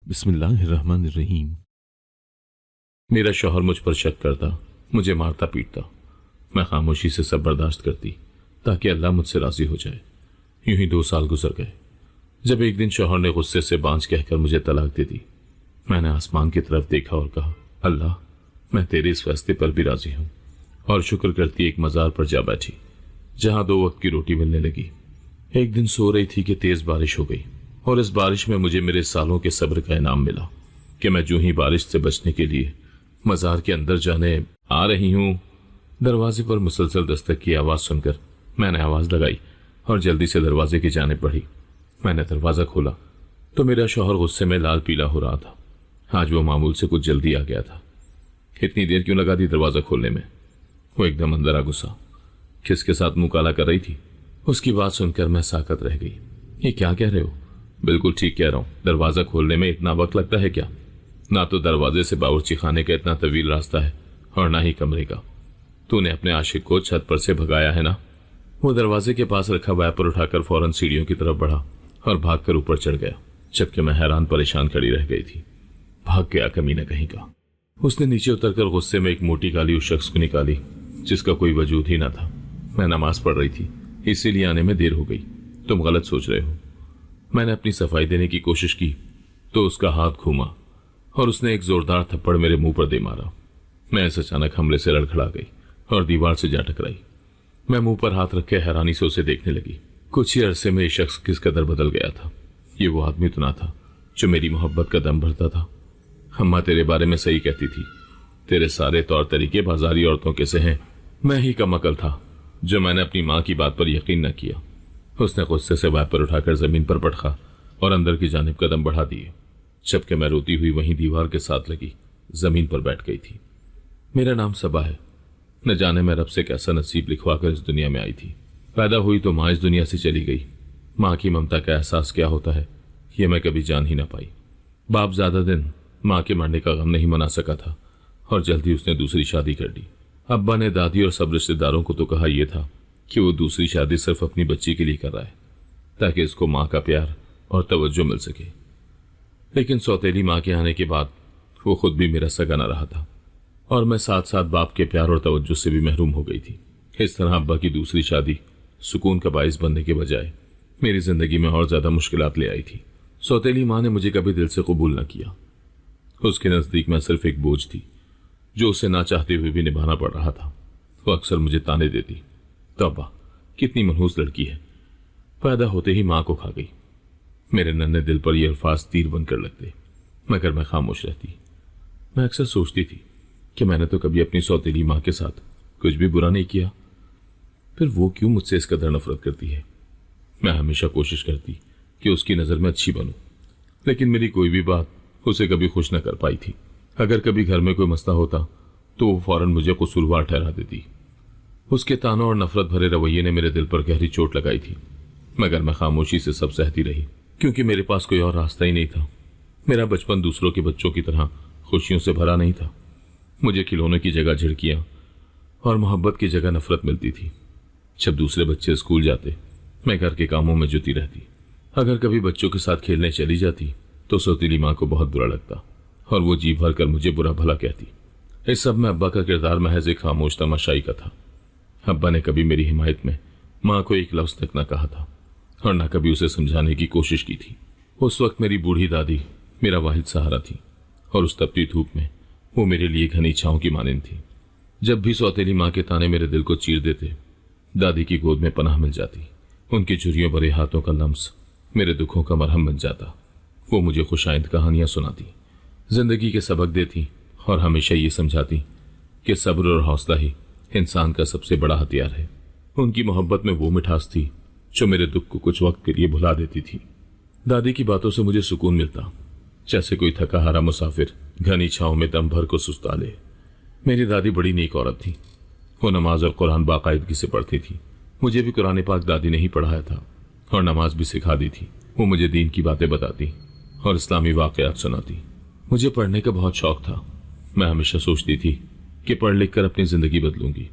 बिस्मिल्लाहिर्रहमानिर्रहीम। मेरा शौहर मुझ पर शक करता, मुझे मारता पीटता। मैं खामोशी से सब बर्दाश्त करती ताकि अल्लाह मुझसे राजी हो जाए। यूं ही 2 साल गुजर गए। जब एक दिन शौहर ने गुस्से से बांझ कहकर मुझे तलाक दे दी, मैंने आसमान की तरफ देखा और कहा, अल्लाह, मैं तेरे इस फैसले पर भी राजी हूं। और शुक्र करती एक मजार पर जा बैठी जहां 2 वक्त की रोटी मिलने लगी। एक दिन सो रही थी कि तेज बारिश हो गई और इस बारिश में मुझे मेरे सालों के सब्र का इनाम मिला कि मैं जो ही बारिश से बचने के लिए मजार के अंदर जाने आ रही हूं, दरवाजे पर मुसलसल दस्तक की आवाज सुनकर मैंने आवाज लगाई और जल्दी से दरवाजे की जानिब बढ़ी। मैंने दरवाजा खोला तो मेरा शौहर गुस्से में लाल पीला हो रहा था। आज वो मामूल से कुछ जल्दी आ गया था। इतनी देर क्यों लगा दी दरवाजा खोलने में? वो एकदम अंदर आ घुसा। किसके साथ मुंह काला कर रही थी? उसकी बात सुनकर मैं साकत रह गई। ये क्या कह रहे हो? बिल्कुल ठीक कह रहा हूं। दरवाजा खोलने में इतना वक्त लगता है क्या? ना तो दरवाजे से बावर्ची खाने का इतना तवील रास्ता है और ना ही कमरे का। तूने अपने आशिक को छत पर से भगाया है ना? वो दरवाजे के पास रखा वाइपर उठाकर फौरन सीढ़ियों की तरफ बढ़ा और भागकर ऊपर चढ़ गया, जबकि मैं हैरान परेशान खड़ी रह गई थी। भाग गया कमीना कहीं का। उसने नीचे उतरकर गुस्से में एक मोटी काली उस शख्स को निकाली जिसका कोई वजूद ही ना था। मैं नमाज पढ़ रही थी, इसीलिए आने में देर हो गई। तुम गलत सोच रहे हो। मैंने अपनी सफाई देने की कोशिश की तो उसका हाथ घूमा और उसने एक जोरदार थप्पड़ मेरे मुंह पर दे मारा। मैं इस अचानक हमले से लड़खड़ा गई और दीवार से जा टकराई। मैं मुंह पर हाथ रखे हैरानी से उसे देखने लगी। कुछ ही अरसे में ये शख्स किस कदर बदल गया था। ये वो आदमी तो ना था जो मेरी मोहब्बत का दम भरता था। अम्मा तेरे बारे में सही कहती थी, तेरे सारे तौर तरीके बाजारी औरतों के से हैं। मैं ही कम अकल था जो मैंने अपनी माँ की बात पर यकीन न किया। उसने गुस्से से वाइपर उठाकर जमीन पर पटका और अंदर की जानिब कदम बढ़ा दिए, जबकि मैं रोती हुई वहीं दीवार के साथ लगी जमीन पर बैठ गई थी। मेरा नाम सबा है। न जाने मैं रब से कैसा नसीब लिखवाकर इस दुनिया में आई थी। पैदा हुई तो माँ इस दुनिया से चली गई। माँ की ममता का एहसास क्या होता है ये मैं कभी जान ही ना पाई। बाप ज्यादा दिन माँ के मरने का गम नहीं मना सका था और जल्दी उसने दूसरी शादी कर ली। अब्बा ने दादी और सब रिश्तेदारों को तो कहा यह था कि वो दूसरी शादी सिर्फ अपनी बच्ची के लिए कर रहा है ताकि इसको माँ का प्यार और तवज्जो मिल सके। लेकिन सौतेली माँ के आने के बाद वो खुद भी मेरा सगा न रहा था और मैं साथ साथ बाप के प्यार और तवज्जो से भी महरूम हो गई थी। इस तरह अब्बा की दूसरी शादी सुकून का बाइस बनने के बजाय मेरी जिंदगी में और ज्यादा मुश्किलात ले आई थी। सौतेली माँ ने मुझे कभी दिल से कबूल न किया। उसके नजदीक मैं सिर्फ एक बोझ थी जो उसे ना चाहते हुए भी निभाना पड़ रहा था। वो अक्सर मुझे ताने देती, तौबा कितनी मनहूस लड़की है, पैदा होते ही माँ को खा गई। मेरे नन्हे दिल पर ये अल्फाज तीर बनकर लगते, मगर मैं खामोश रहती। मैं अक्सर सोचती थी कि मैंने तो कभी अपनी सौतेली माँ के साथ कुछ भी बुरा नहीं किया, फिर वो क्यों मुझसे इस कदर नफरत करती है। मैं हमेशा कोशिश करती कि उसकी नजर में अच्छी बनूं, लेकिन मेरी कोई भी बात उसे कभी खुश न कर पाई थी। अगर कभी घर में कोई मसला होता तो वो फौरन मुझे कसूरवार ठहरा देती। उसके तानों और नफरत भरे रवैये ने मेरे दिल पर गहरी चोट लगाई थी, मगर मैं खामोशी से सब सहती रही क्योंकि मेरे पास कोई और रास्ता ही नहीं था। मेरा बचपन दूसरों के बच्चों की तरह खुशियों से भरा नहीं था। मुझे खिलौने की जगह झिड़कियां और मोहब्बत की जगह नफरत मिलती थी। जब दूसरे बच्चे स्कूल जाते मैं घर के कामों में जुटी रहती। अगर कभी बच्चों के साथ खेलने चली जाती तो सौतीली माँ को बहुत बुरा लगता और वो जी भर कर मुझे बुरा भला कहती। इस सब में अब्बा का किरदार महज एक खामोश तमाशाई का था। अब्बा ने कभी मेरी हिमायत में माँ को एक लफ्ज तक न कहा था और न कभी उसे समझाने की कोशिश की थी। उस वक्त मेरी बूढ़ी दादी मेरा वाहिद सहारा थी और उस तपती धूप में वो मेरे लिए घनी छांव की मानिंद थी। जब भी सौतेली माँ के ताने मेरे दिल को चीर देते, दादी की गोद में पनाह मिल जाती। उनकी झुर्रियों भरे हाथों का लम्स मेरे दुखों का मरहम बन जाता। वो मुझे खुशाइंद कहानियां सुनाती, जिंदगी के सबक देती और हमेशा ये समझाती कि सब्र और हौसला ही इंसान का सबसे बड़ा हथियार है। उनकी मोहब्बत में वो मिठास थी जो मेरे दुख को कुछ वक्त के लिए भुला देती थी। दादी की बातों से मुझे सुकून मिलता, जैसे कोई थका हारा मुसाफिर घनी छांव में दम भर को सुस्ता ले। मेरी दादी बड़ी नेक औरत थी। वो नमाज और कुरान बाकायदगी से पढ़ती थी। मुझे भी कुरान पाक दादी ने ही पढ़ाया था और नमाज भी सिखा दी थी। वो मुझे दीन की बातें बताती और इस्लामी वाकयात सुनाती। मुझे पढ़ने का बहुत शौक था। मैं हमेशा सोचती थी कि पढ़ लिख कर अपनी जिंदगी बदलूंगी,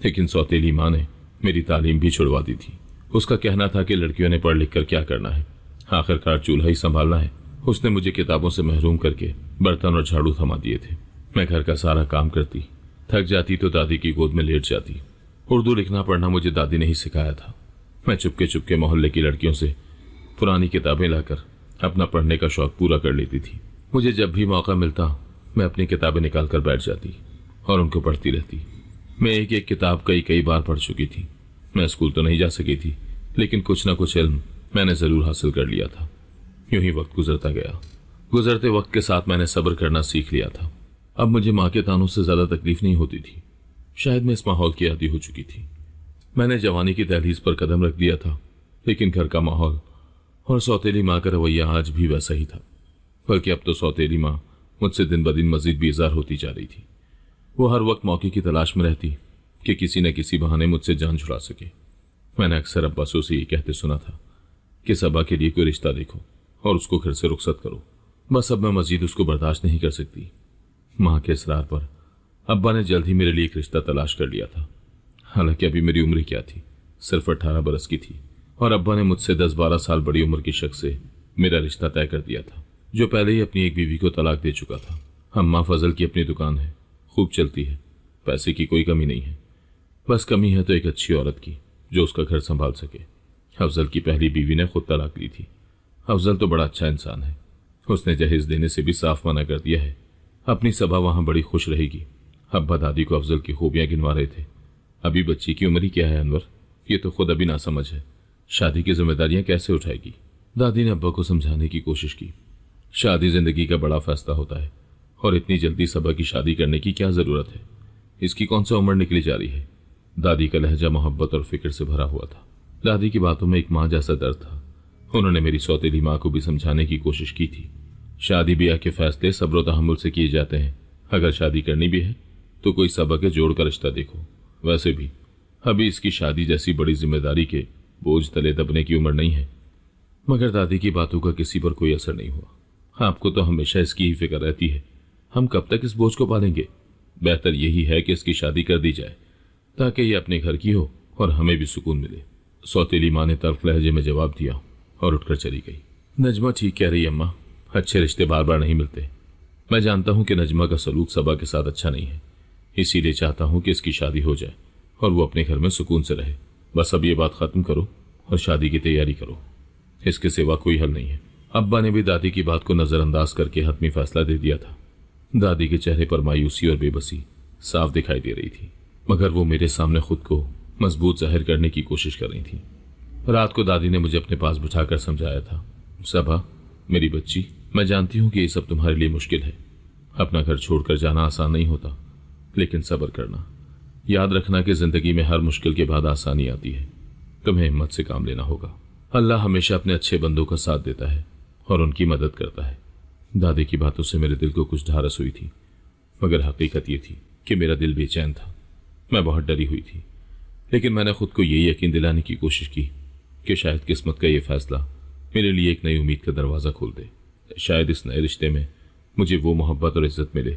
लेकिन सौतेली माँ ने मेरी तालीम भी छुड़वा दी थी। उसका कहना था कि लड़कियों ने पढ़ लिख कर क्या करना है, आखिरकार चूल्हा ही संभालना है उसने मुझे किताबों से महरूम करके बर्तन और झाड़ू थमा दिए थे। मैं घर का सारा काम करती, थक जाती तो दादी की गोद में लेट जाती। उर्दू लिखना पढ़ना मुझे दादी ने ही सिखाया था। मैं चुपके चुपके मोहल्ले की लड़कियों से पुरानी किताबें लाकर अपना पढ़ने का शौक पूरा कर लेती थी। मुझे जब भी मौका मिलता मैं अपनी किताबें निकाल कर बैठ जाती और उनको पढ़ती रहती। मैं एक एक किताब कई कई बार पढ़ चुकी थी। मैं स्कूल तो नहीं जा सकी थी, लेकिन कुछ न कुछ इल्म मैंने जरूर हासिल कर लिया था। यूं ही वक्त गुजरता गया। गुजरते वक्त के साथ मैंने सब्र करना सीख लिया था। अब मुझे माँ के तानों से ज्यादा तकलीफ नहीं होती थी। शायद मैं इस माहौल की आदी हो चुकी थी। मैंने जवानी की दहलीज पर कदम रख दिया था, लेकिन घर का माहौल और सौतेली माँ का रवैया आज भी वैसा ही था। बल्कि अब तो सौतेली माँ मुझसे दिन ब दिन मजीद बेजार होती जा रही थी। वो हर वक्त मौके की तलाश में रहती कि किसी न किसी बहाने मुझसे जान छुड़ा सके। मैंने अक्सर अब्बासों से ये कहते सुना था कि सबा के लिए कोई रिश्ता देखो और उसको घर से रुखसत करो। बस अब मैं मजीद उसको बर्दाश्त नहीं कर सकती। माँ के इसरार पर अब्बा ने जल्द ही मेरे लिए एक रिश्ता तलाश कर लिया था। हालांकि अभी मेरी उम्र क्या थी, सिर्फ 18 बरस की थी, और अब्बा ने मुझसे 10-12 साल बड़ी उम्र के शख्स से मेरा रिश्ता तय कर दिया था, जो पहले ही अपनी एक बीवी को तलाक दे चुका था। अम्मा फजल की अपनी दुकान है, खूब चलती है, पैसे की कोई कमी नहीं है। बस कमी है तो एक अच्छी औरत की जो उसका घर संभाल सके। अफजल की पहली बीवी ने खुद तलाक ली थी। अफजल तो बड़ा अच्छा इंसान है, उसने जहेज देने से भी साफ मना कर दिया है। अपनी सबा वहां बड़ी खुश रहेगी। अब्बा दादी को अफजल की खूबियां गिनवा रहे थे। अभी बच्ची की उम्र ही क्या है अनवर, ये तो खुद अभी ना समझ है, शादी की जिम्मेदारियां कैसे उठाएगी। दादी ने अब्बा को समझाने की कोशिश की। शादी जिंदगी का बड़ा फैसला होता है और इतनी जल्दी सबा की शादी करने की क्या जरूरत है, इसकी कौन सा उम्र निकली जा रही है। दादी का लहजा मोहब्बत और फिक्र से भरा हुआ था। दादी की बातों में एक माँ जैसा दर्द था। उन्होंने मेरी सौतेली माँ को भी समझाने की कोशिश की थी। शादी ब्याह के फैसले सब्र और तहम्मुल से किए जाते हैं। अगर शादी करनी भी है तो कोई सबा के जोड़ का रिश्ता देखो। वैसे भी अभी इसकी शादी जैसी बड़ी जिम्मेदारी के बोझ तले दबने की उम्र नहीं है। मगर दादी की बातों का किसी पर कोई असर नहीं हुआ। आपको तो हमेशा इसकी ही फिक्र रहती है, हम कब तक इस बोझ को पालेंगे। बेहतर यही है कि इसकी शादी कर दी जाए ताकि ये अपने घर की हो और हमें भी सुकून मिले। सौतेली माँ ने तल्ख लहजे में जवाब दिया और उठकर चली गई। नजमा ठीक कह रही अम्मा, अच्छे रिश्ते बार बार नहीं मिलते। मैं जानता हूं कि नजमा का सलूक सबा के साथ अच्छा नहीं है, इसीलिए चाहता हूं कि इसकी शादी हो जाए और वो अपने घर में सुकून से रहे। बस अब ये बात खत्म करो और शादी की तैयारी करो, इसके सिवा कोई हल नहीं है। अब्बा ने भी दादी की बात को नजरअंदाज करके हतमी फैसला दे दिया था। दादी के चेहरे पर मायूसी और बेबसी साफ दिखाई दे रही थी, मगर वो मेरे सामने खुद को मजबूत जाहिर करने की कोशिश कर रही थी। रात को दादी ने मुझे अपने पास बिठाकर समझाया था, सबा मेरी बच्ची, मैं जानती हूं कि ये सब तुम्हारे लिए मुश्किल है। अपना घर छोड़कर जाना आसान नहीं होता, लेकिन सब्र करना। याद रखना कि जिंदगी में हर मुश्किल के बाद आसानी आती है। तुम्हें हिम्मत से काम लेना होगा। अल्लाह हमेशा अपने अच्छे बंदों का साथ देता है और उनकी मदद करता है। दादी की बातों से मेरे दिल को कुछ ढारस हुई थी, मगर हकीकत ये थी कि मेरा दिल बेचैन था। मैं बहुत डरी हुई थी, लेकिन मैंने खुद को ये यकीन दिलाने की कोशिश की कि शायद किस्मत का ये फैसला मेरे लिए एक नई उम्मीद का दरवाजा खोल दे। शायद इस नए रिश्ते में मुझे वो मोहब्बत और इज्जत मिले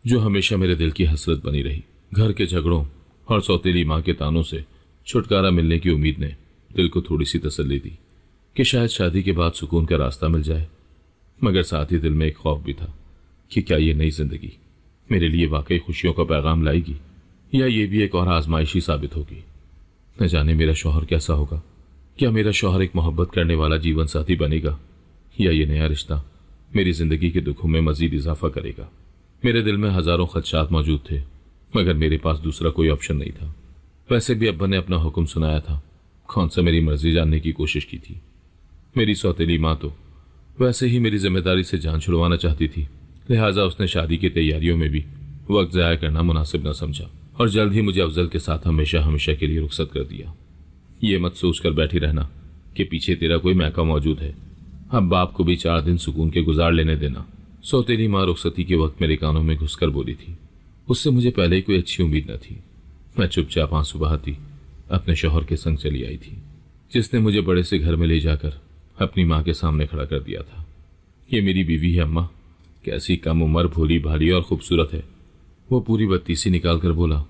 जो हमेशा मेरे दिल की हसरत बनी रही। घर के झगड़ों और सौतेली माँ के तानों से छुटकारा मिलने की उम्मीद ने दिल को थोड़ी सी तसल्ली दी कि शायद शादी के बाद सुकून का रास्ता मिल जाए। मगर साथ ही दिल में एक खौफ भी था कि क्या ये नई जिंदगी मेरे लिए वाकई खुशियों का पैगाम लाएगी या ये भी एक और आजमाइशी साबित होगी। न जाने मेरा शौहर कैसा होगा। क्या मेरा शौहर एक मोहब्बत करने वाला जीवन साथी बनेगा या ये नया रिश्ता मेरी जिंदगी के दुखों में मजीद इजाफा करेगा। मेरे दिल में हजारों खदशात मौजूद थे, मगर मेरे पास दूसरा कोई ऑप्शन नहीं था। वैसे भी अब्बा ने अपना हुक्म सुनाया था, कौन सा मेरी मर्जी जानने की कोशिश की थी। मेरी सौतेली माँ तो वैसे ही मेरी जिम्मेदारी से जान छुड़वाना चाहती थी, लिहाजा उसने शादी की तैयारियों में भी वक्त ज़ाया करना मुनासिब न समझा और जल्द ही मुझे अफजल के साथ हमेशा हमेशा के लिए रुखसत कर दिया। ये मत सोच कर बैठी रहना कि पीछे तेरा कोई मैका मौजूद है। अब बाप को भी 4 दिन सुकून के गुजार लेने देना। सौतेली माँ रुखसती के वक्त मेरे कानों में घुसकर बोली थी। उससे मुझे पहले ही कोई अच्छी उम्मीद न थी। मैं चुपचाप आंसू बहाती अपने शौहर के संग चली आई थी, जिसने मुझे बड़े से घर में ले जाकर अपनी माँ के सामने खड़ा कर दिया था। ये मेरी बीवी है अम्मा, कैसी कम उम्र, भोली भाली और खूबसूरत है। वो पूरी बत्तीसी निकाल कर बोला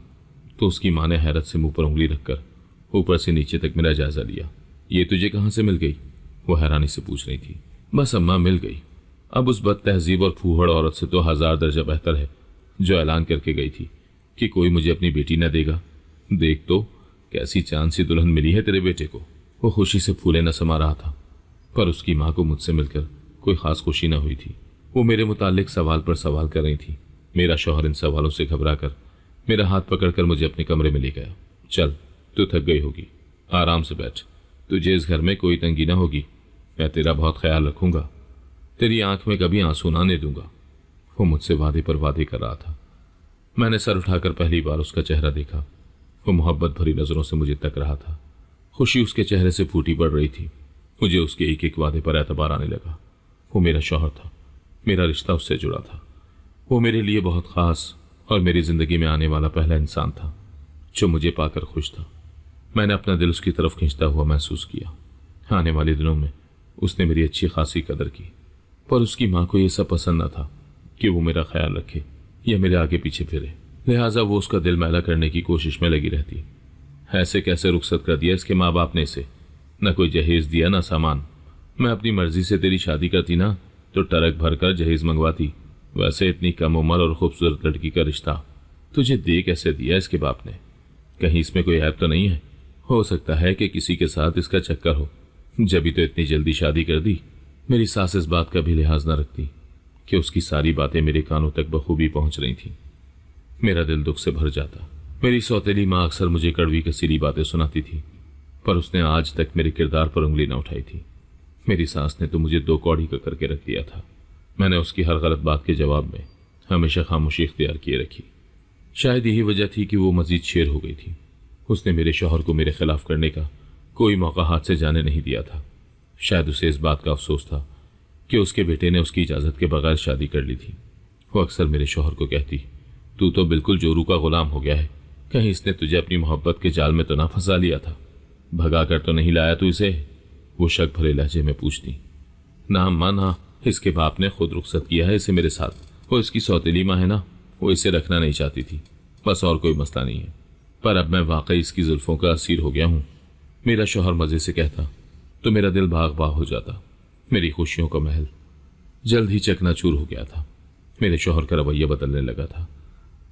तो उसकी माँ ने हैरत से मुंह पर उंगली रखकर ऊपर से नीचे तक मेरा जायजा लिया। ये तुझे कहाँ से मिल गई? वो हैरानी से पूछ रही थी। बस अम्मा मिल गई, अब उस बद तहजीब और फूहड़ औरत से तो 1000 दर्जा बेहतर है जो ऐलान करके गई थी कि कोई मुझे अपनी बेटी न देगा। देख तो कैसी चांद सी दुल्हन मिली है तेरे बेटे को। वो खुशी से फूले न समा रहा था, पर उसकी माँ को मुझसे मिलकर कोई खास खुशी न हुई थी। वो मेरे मुतालिक सवाल पर सवाल कर रही थी। मेरा शौहर इन सवालों से घबराकर मेरा हाथ पकड़कर मुझे अपने कमरे में ले गया। चल, तू थक गई होगी, आराम से बैठ, तुझे इस घर में कोई तंगी न होगी, मैं तेरा बहुत ख्याल रखूंगा, तेरी आंख में कभी आंसू न आने दूंगा। वो मुझसे वादे पर वादे कर रहा था। मैंने सर उठाकर पहली बार उसका चेहरा देखा। वो मोहब्बत भरी नजरों से मुझे तक रहा था। खुशी उसके चेहरे से फूटी पड़ रही थी। मुझे उसके एक एक वादे पर एतबार आने लगा। वो मेरा शौहर था, मेरा रिश्ता उससे जुड़ा था। वो मेरे लिए बहुत खास और मेरी जिंदगी में आने वाला पहला इंसान था जो मुझे पाकर खुश था। मैंने अपना दिल उसकी तरफ खींचता हुआ महसूस किया। आने वाले दिनों में उसने मेरी अच्छी खासी कदर की, पर उसकी माँ को यह सब पसंद न था कि वो मेरा ख्याल रखे या मेरे आगे पीछे फिरे। लिहाजा वो उसका दिल मैला करने की कोशिश में लगी रहती। ऐसे कैसे रुखसत कर दिया इसके माँ बाप ने इसे, न कोई जहेज दिया न सामान। मैं अपनी मर्जी से तेरी शादी करती ना तो ट्रक भरकर जहेज मंगवाती। वैसे इतनी कम उम्र और खूबसूरत लड़की का रिश्ता तुझे दे कैसे दिया इसके बाप ने? कहीं इसमें कोई ऐप तो नहीं है? हो सकता है कि किसी के साथ इसका चक्कर हो, जब तो इतनी जल्दी शादी कर दी। मेरी सास इस बात का भी लिहाज न रखती कि उसकी सारी बातें मेरे कानों तक बखूबी पहुंच रही थीं। मेरा दिल दुख से भर जाता। मेरी सौतेली माँ अक्सर मुझे कड़वी कसीली बातें सुनाती थी, पर उसने आज तक मेरे किरदार पर उंगली न उठाई थी। मेरी सास ने तो मुझे 2 कौड़ी का करके रख दिया था। मैंने उसकी हर गलत बात के जवाब में हमेशा खामोशी इख्तियार किए रखी। शायद यही वजह थी कि वो मजीद शेर हो गई थी। उसने मेरे शौहर को मेरे खिलाफ करने का कोई मौका हाथ से जाने नहीं दिया था। शायद उसे इस बात का अफसोस था कि उसके बेटे ने उसकी इजाज़त के बगैर शादी कर ली थी। वो अक्सर मेरे शौहर को कहती, तू तो बिल्कुल जोरू का गुलाम हो गया है, कहीं इसने तुझे अपनी मोहब्बत के जाल में तो ना फंसा लिया था, भगा कर तो नहीं लाया तू इसे? वो शक भरे लहजे में पूछती। ना अम्मा ना, इसके बाप ने खुद रुखसत किया है इसे मेरे साथ। वो इसकी सौतेली माँ है ना, वो इसे रखना नहीं चाहती थी, बस और कोई मसला नहीं है। पर अब मैं वाकई इसकी जुल्फों का असीर हो गया हूँ। मेरा शौहर मजे से कहता तो मेरा दिल भाग भाग हो जाता। मेरी खुशियों का महल जल्द ही चकनाचूर हो गया था। मेरे शौहर का रवैया बदलने लगा था।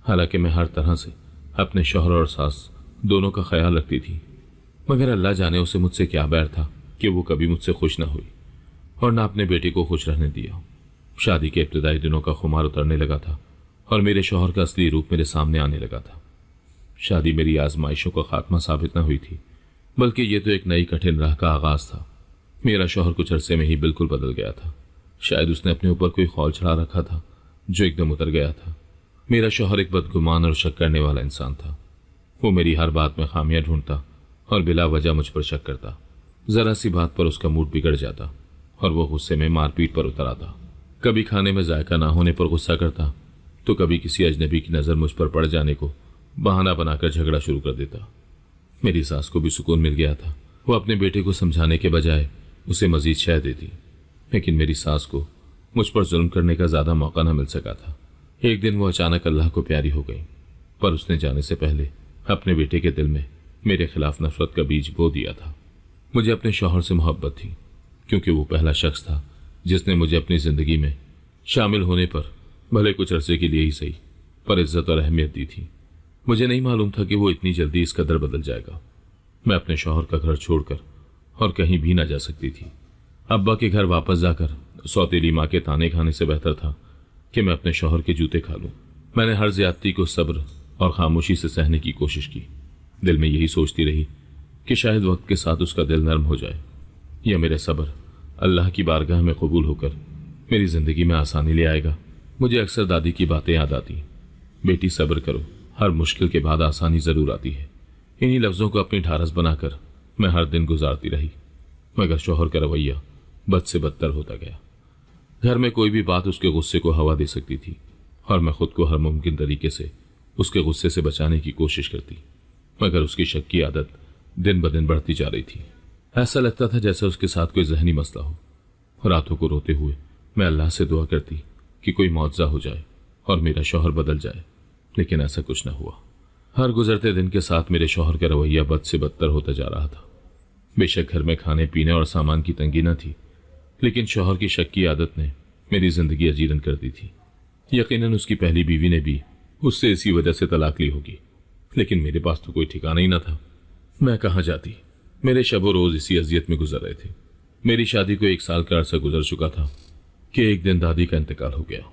हालांकि मैं हर तरह से अपने शौहर और सास दोनों का ख्याल रखती थी, मगर अल्लाह जाने उसे मुझसे क्या बैर था कि वो कभी मुझसे खुश न हुई और न अपने बेटे को खुश रहने दिया। शादी के इब्तदाई दिनों का खुमार उतरने लगा था और मेरे शौहर का असली रूप मेरे सामने आने लगा था। शादी मेरी आजमाइशों का खात्मा साबित न हुई थी, बल्कि ये तो एक नई कठिन राह का आगाज था। मेरा शौहर कुछ अरसे में ही बिल्कुल बदल गया था। शायद उसने अपने ऊपर कोई खौल चढ़ा रखा था जो एकदम उतर गया था। मेरा शौहर एक बदगुमान और शक करने वाला इंसान था। वो मेरी हर बात में खामियां ढूंढता और बिला वजह मुझ पर शक करता। जरा सी बात पर उसका मूड बिगड़ जाता और वो गुस्से में मारपीट पर उतर आता। कभी खाने में जायका ना होने पर गुस्सा करता, तो कभी किसी अजनबी की नज़र मुझ पर पड़ जाने को बहाना बनाकर झगड़ा शुरू कर देता। मेरी सास को भी सुकून मिल गया था। वो अपने बेटे को समझाने के बजाय उसे मजीद शह देती, लेकिन मेरी सास को मुझ पर जुल्म करने का ज्यादा मौका न मिल सका था। एक दिन वो अचानक अल्लाह को प्यारी हो गई, पर उसने जाने से पहले अपने बेटे के दिल में मेरे खिलाफ नफरत का बीज बो दिया था। मुझे अपने शौहर से मोहब्बत थी, क्योंकि वो पहला शख्स था जिसने मुझे अपनी जिंदगी में शामिल होने पर भले कुछ अरसे के लिए ही सही पर इज्जत और अहमियत दी थी। मुझे नहीं मालूम था कि वो इतनी जल्दी इस कदर बदल जाएगा। मैं अपने शौहर का घर छोड़कर और कहीं भी ना जा सकती थी। अब्बा के घर वापस जाकर सौतेली माँ के ताने खाने से बेहतर था कि मैं अपने शौहर के जूते खा लूं। मैंने हर ज्यादती को सब्र और खामोशी से सहने की कोशिश की। दिल में यही सोचती रही कि शायद वक्त के साथ उसका दिल नर्म हो जाए या मेरे सब्र अल्लाह की बारगाह में कबूल होकर मेरी जिंदगी में आसानी ले आएगा। मुझे अक्सर दादी की बातें याद आती, बेटी सब्र करो, हर मुश्किल के बाद आसानी जरूर आती है। इन्हीं लफ्जों को अपनी ढारस बनाकर मैं हर दिन गुजारती रही, मगर शौहर का रवैया बद से बदतर होता गया। घर में कोई भी बात उसके गुस्से को हवा दे सकती थी और मैं खुद को हर मुमकिन तरीके से उसके गुस्से से बचाने की कोशिश करती, मगर उसकी शक की आदत दिन ब दिन बढ़ती जा रही थी। ऐसा लगता था जैसे उसके साथ कोई जहनी मसला हो। रातों को रोते हुए मैं अल्लाह से दुआ करती कि कोई मुआवजा हो जाए और मेरा शौहर बदल जाए, लेकिन ऐसा कुछ न हुआ। हर गुजरते दिन के साथ मेरे शौहर का रवैया बद से बदतर होता जा रहा था। बेशक घर में खाने पीने और सामान की तंगी न थी, लेकिन शौहर की शक की आदत ने मेरी जिंदगी अजीरन कर दी थी। यकीनन उसकी पहली बीवी ने भी उससे इसी वजह से तलाक ली होगी, लेकिन मेरे पास तो कोई ठिकाना ही ना था। मैं कहाँ जाती। मेरे शबो रोज इसी अजियत में गुजर रहे थे। मेरी शादी को 1 साल का अरसा गुजर चुका था कि एक दिन दादी का इंतकाल हो गया।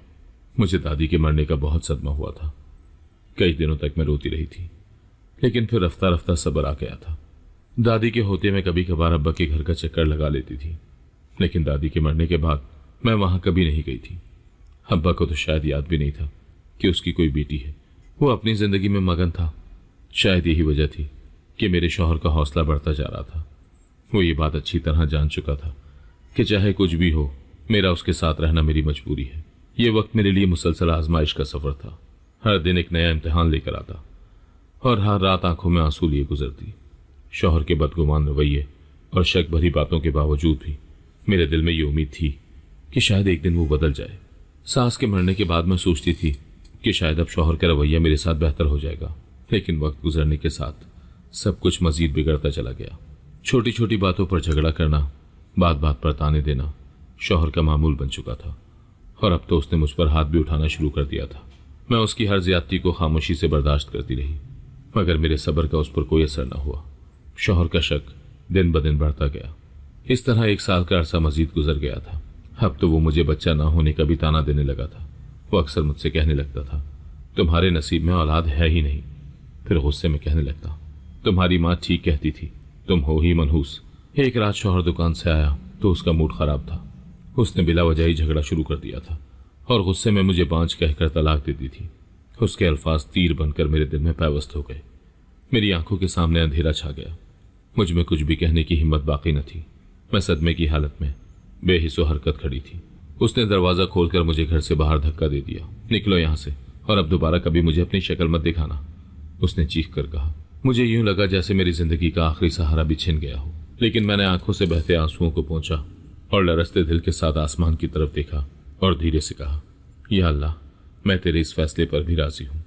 मुझे दादी के मरने का बहुत सदमा हुआ था। कई दिनों तक मैं रोती रही थी, लेकिन फिर रफ्ता रफ्ता सब्र आ गया था। दादी के होते मैं कभी कभार अब्बा के घर का चक्कर लगा लेती थी, लेकिन दादी के मरने के बाद मैं वहां कभी नहीं गई थी। अब्बा को तो शायद याद भी नहीं था कि उसकी कोई बेटी है। वो अपनी जिंदगी में मगन था। शायद यही वजह थी कि मेरे शौहर का हौसला बढ़ता जा रहा था। वो ये बात अच्छी तरह जान चुका था कि चाहे कुछ भी हो, मेरा उसके साथ रहना मेरी मजबूरी है। ये वक्त मेरे लिए मुसलसल आजमाइश का सफर था। हर दिन एक नया इम्तिहान लेकर आता और हर रात आंखों में आंसू लिए गुजरती। शौहर के बदगुमान रवैये और शक भरी बातों के बावजूद भी मेरे दिल में ये उम्मीद थी कि शायद एक दिन वो बदल जाए। सास के मरने के बाद मैं सोचती थी कि शायद अब शौहर का रवैया मेरे साथ बेहतर हो जाएगा, लेकिन वक्त गुजरने के साथ सब कुछ मजीद बिगड़ता चला गया। छोटी छोटी बातों पर झगड़ा करना, बात बात पर ताने देना शौहर का मामूल बन चुका था, और अब तो उसने मुझ पर हाथ भी उठाना शुरू कर दिया था। मैं उसकी हर ज्यादती को खामोशी से बर्दाश्त करती रही, मगर मेरे सब्र का उस पर कोई असर न हुआ। शौहर का शक दिन ब दिन बढ़ता गया। इस तरह 1 साल का अरसा मजीद गुजर गया था। अब तो वो मुझे बच्चा ना होने का भी ताना देने लगा था। वो अक्सर मुझसे कहने लगता था, तुम्हारे नसीब में औलाद है ही नहीं। फिर गुस्से में कहने लगता, तुम्हारी माँ ठीक कहती थी, तुम हो ही मनहूस। एक रात शौहर दुकान से आया तो उसका मूड खराब था। उसने बिला वजह ही झगड़ा शुरू कर दिया था और गुस्से में मुझे बांझ कहकर तलाक दे दी थी। उसके अल्फाज तीर बनकर मेरे दिल में पैवस्त हो गए। मेरी आंखों के सामने अंधेरा छा गया। मुझ में कुछ भी कहने की हिम्मत बाकी न थी। मैं सदमे की हालत में बेहिस्सो हरकत खड़ी थी। उसने दरवाजा खोलकर मुझे घर से बाहर धक्का दे दिया, निकलो यहां से, और अब दोबारा कभी मुझे अपनी शक्ल मत दिखाना। उसने चीख कर कहा। मुझे यूं लगा जैसे मेरी जिंदगी का आखिरी सहारा भी छिन गया हो, लेकिन मैंने आंखों से बहते आंसुओं को पोंछा और लरसते दिल के साथ आसमान की तरफ देखा और धीरे से कहा, या अल्लाह, मैं तेरे इस फैसले पर भी राजी हूं।